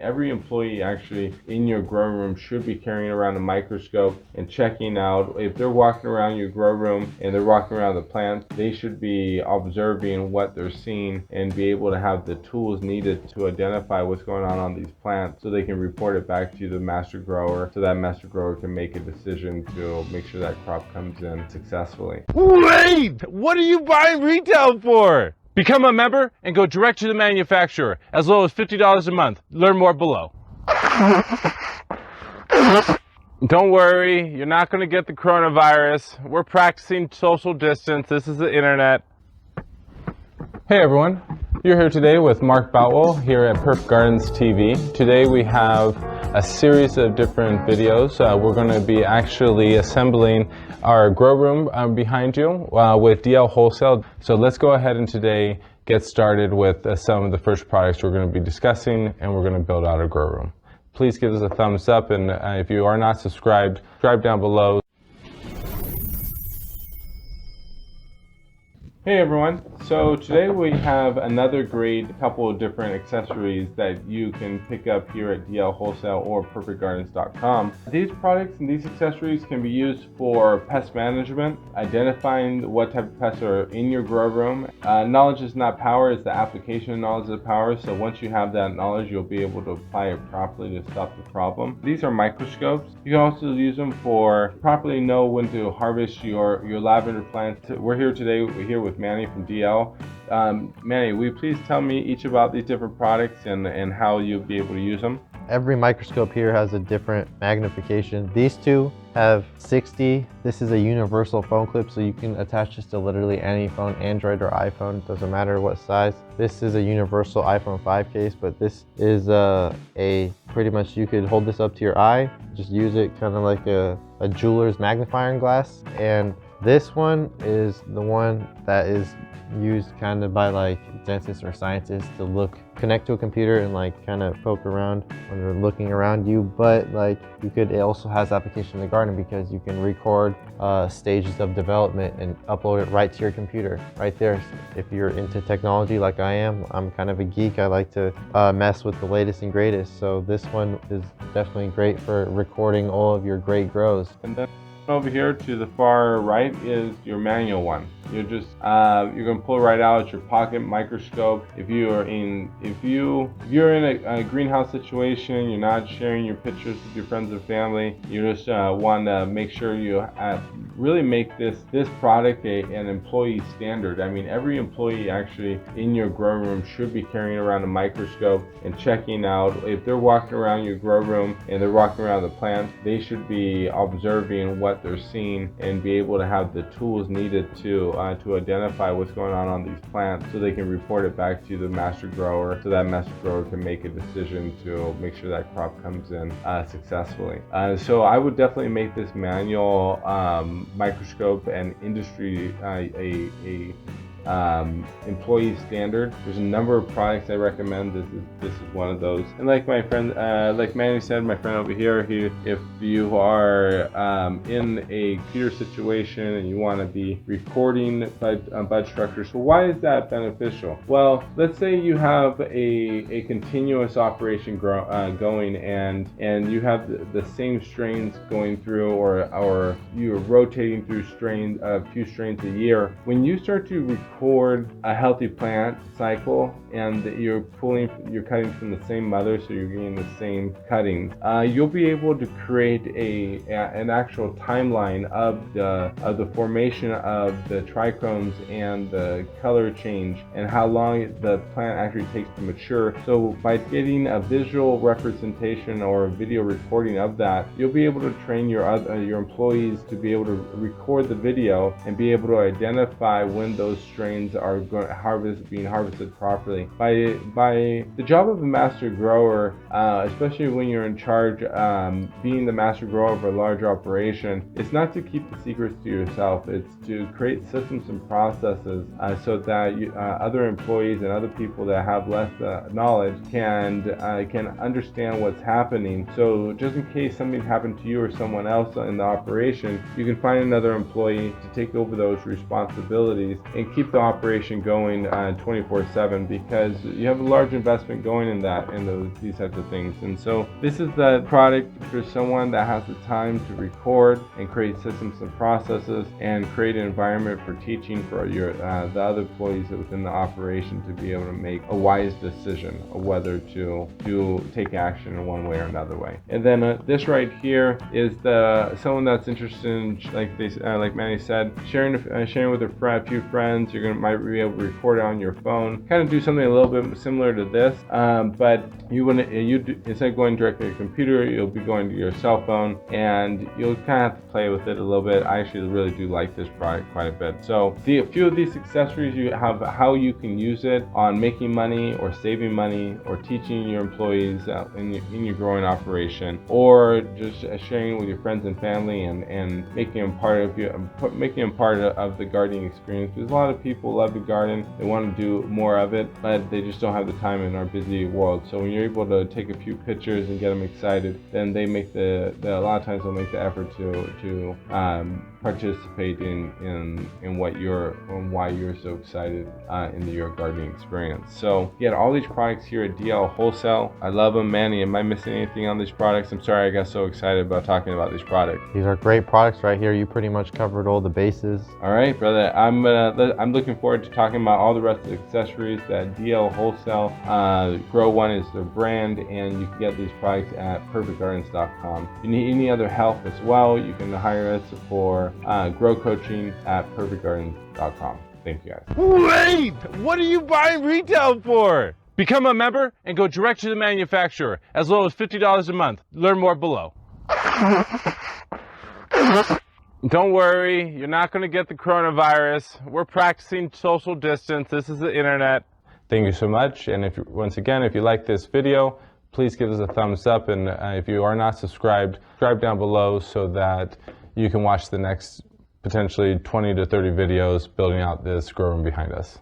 Every employee actually in your grow room should be carrying around a microscope and checking out. If they're walking around your grow room and they're walking around the plants, they should be observing what they're seeing and be able to have the tools needed to identify what's going on these plants so they can report it back to the master grower, so that master grower can make a decision to make sure that crop comes in successfully. Wait! What are you buying retail for? Become a member and go direct to the manufacturer, as low as $50 a month. Learn more below. Don't worry, you're not going to get the coronavirus. We're practicing social distance. This is the internet. Hey everyone, you're here today with Mark Boutwell here at Perfect Gardens TV. Today we have a series of different videos. We're going to be actually assembling our grow room behind you with DL Wholesale. So let's go ahead and today get started with some of the first products we're going to be discussing, and we're going to build out a grow room. Please give us a thumbs up, and if you are not subscribed, subscribe down below. Hey everyone, so today we have another great couple of different accessories that you can pick up here at DL Wholesale or perfectgardens.com. These products and these accessories can be used for pest management, identifying what type of pests are in your grow room. Knowledge is not power, it's the application of knowledge is power, so once you have that knowledge, you'll be able to apply it properly to stop the problem. These are microscopes. You can also use them for properly know when to harvest your lavender plants. We're here today, we're here with Manny from DL. Manny, will you please tell me each about these different products and how you'll be able to use them? Every microscope here has a different magnification. These two have 60. This is a universal phone clip, so you can attach this to literally any phone, Android or iPhone, doesn't matter what size. This is a universal iPhone 5 case, but this is a pretty much, you could hold this up to your eye, just use it kind of like a jeweler's magnifying glass. And this one is the one that is used kind of by like dentists or scientists to connect to a computer and like kind of poke around when they're looking around you. But like it also has application in the garden because you can record stages of development and upload it right to your computer right there. If you're into technology like I am, I'm kind of a geek. I like to mess with the latest and greatest. So this one is definitely great for recording all of your great grows. And then over here to the far right is your manual one. You're gonna pull right out. It's your pocket microscope. If you're in a greenhouse situation, you're not sharing your pictures with your friends and family. You just want to make sure you really make this product an employee standard. I mean, every employee actually in your grow room should be carrying around a microscope and checking out. If they're walking around your grow room and they're walking around the plants, they should be observing what they're seeing and be able to have the tools needed to identify what's going on these plants so they can report it back to the master grower, so that master grower can make a decision to make sure that crop comes in successfully. So I would definitely make this manual microscope an industry employee standard. There's a number of products I recommend. This is one of those. And like my friend, like Manny said, my friend over here, if you are in a computer situation and you want to be recording bud structures, so why is that beneficial? Well, let's say you have a continuous operation going and you have the same strains going through, or you're rotating through a few strains a year. When you start to record a healthy plant cycle and you're cutting from the same mother, so you're getting the same cuttings, you'll be able to create an actual timeline of the formation of the trichomes and the color change and how long the plant actually takes to mature. So by getting a visual representation or a video recording of that, you'll be able to train your employees to be able to record the video and be able to identify when those strains are being harvested properly. By the job of a master grower, especially when you're in charge, being the master grower of a large operation, it's not to keep the secrets to yourself. It's to create systems and processes so that other employees and other people that have less knowledge can understand what's happening. So just in case something happened to you or someone else in the operation, you can find another employee to take over those responsibilities and keep the operation going 24/7, because you have a large investment going in that, in these types of things. And so this is the product for someone that has the time to record and create systems and processes and create an environment for teaching for your the other employees within the operation to be able to make a wise decision of whether to take action in one way or another way. And then this right here is someone that's interested in, like Manny said, sharing with a few friends. Might be able to record it on your phone, kind of do something a little bit similar to this, but instead of going directly to your computer, you'll be going to your cell phone, and you'll kind of have to play with it a little bit. I actually really do like this product quite a bit. So a few of these accessories, you have how you can use it on making money or saving money or teaching your employees in your growing operation, or just sharing with your friends and family and making them part of the gardening experience. Because a lot of people love to garden, they want to do more of it, but they just don't have the time in our busy world. So when you're able to take a few pictures and get them excited, then they make a lot of times they'll make the effort to participate in why you're so excited in your gardening experience. So you get all these products here at DL Wholesale. I love them. Manny, am I missing anything on these products? I'm sorry I got so excited about talking about these products. These are great products right here. You pretty much covered all the bases. All right, brother. I'm looking forward to talking about all the rest of the accessories that DL Wholesale. Grow One is their brand, and you can get these products at perfectgardens.com. If you need any other help as well, you can hire us for grow coaching at perfectgardens.com. Thank you, guys. Wait! What are you buying retail for? Become a member and go direct to the manufacturer, as low as $50 a month. Learn more below. Don't worry, you're not going to get the coronavirus. We're practicing social distance. This is the internet. Thank you so much. And once again, if you like this video, please give us a thumbs up. And if you are not subscribed, subscribe down below so that you can watch the next potentially 20 to 30 videos building out this grow room behind us.